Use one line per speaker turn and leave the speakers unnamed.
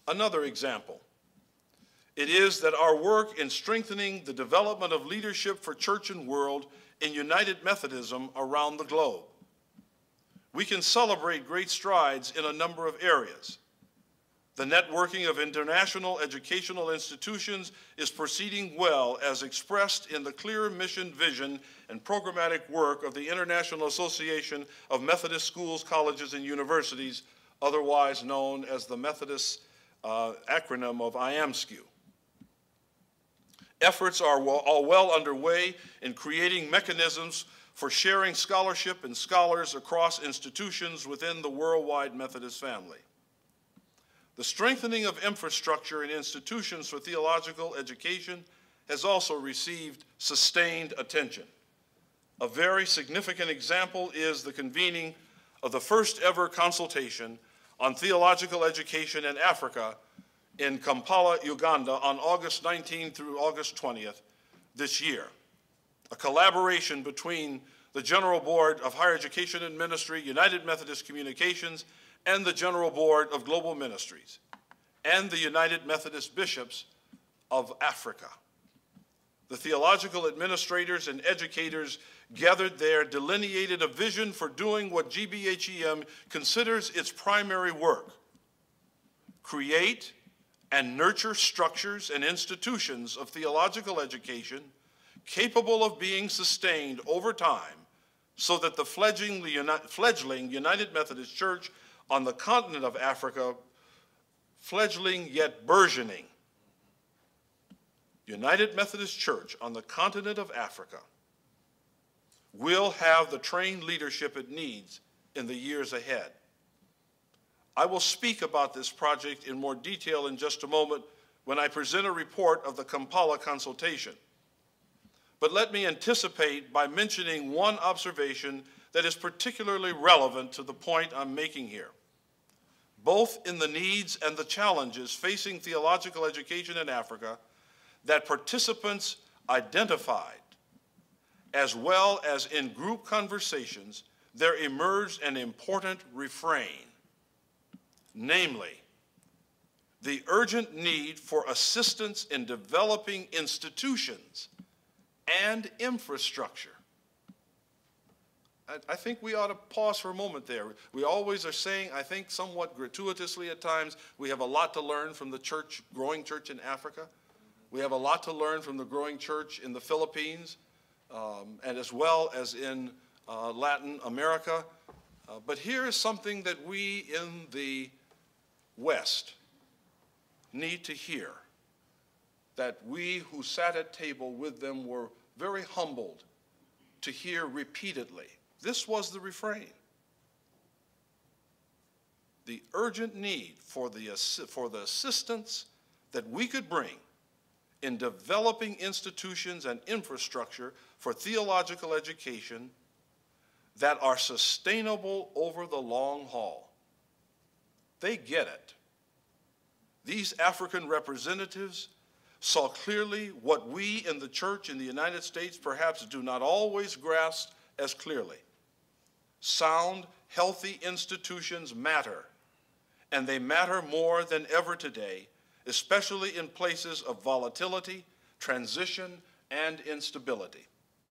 Another example, it is that our work in strengthening the development of leadership for church and world in United Methodism around the globe. We can celebrate great strides in a number of areas. The networking of international educational institutions is proceeding well as expressed in the clear mission, vision, and programmatic work of the International Association of Methodist Schools, Colleges, and Universities, otherwise known as the Methodist acronym of IAMSCU. Efforts are well underway in creating mechanisms for sharing scholarship and scholars across institutions within the worldwide Methodist family. The strengthening of infrastructure and institutions for theological education has also received sustained attention. A very significant example is the convening of the first ever consultation on theological education in Africa in Kampala, Uganda on August 19th through August 20th this year. A collaboration between the General Board of Higher Education and Ministry, United Methodist Communications, and the General Board of Global Ministries, and the United Methodist Bishops of Africa. The theological administrators and educators gathered there delineated a vision for doing what GBHEM considers its primary work: create and nurture structures and institutions of theological education capable of being sustained over time so that the fledgling United Methodist Church on the continent of Africa, fledgling yet burgeoning, United Methodist Church on the continent of Africa will have the trained leadership it needs in the years ahead. I will speak about this project in more detail in just a moment when I present a report of the Kampala consultation. But let me anticipate by mentioning one observation that is particularly relevant to the point I'm making here. Both in the needs and the challenges facing theological education in Africa that participants identified, as well as in group conversations, there emerged an important refrain, namely, the urgent need for assistance in developing institutions and infrastructure. I think we ought to pause for a moment there. We always are saying, I think somewhat gratuitously at times, we have a lot to learn from the growing church in Africa. We have a lot to learn from the growing church in the Philippines, and as well as in Latin America. But here is something that we in the West need to hear, that we who sat at table with them were very humbled to hear repeatedly. This was the refrain: the urgent need for the assistance that we could bring in developing institutions and infrastructure for theological education that are sustainable over the long haul. They get it. These African representatives saw clearly what we in the church in the United States perhaps do not always grasp as clearly. Sound, healthy institutions matter, and they matter more than ever today, especially in places of volatility, transition, and instability.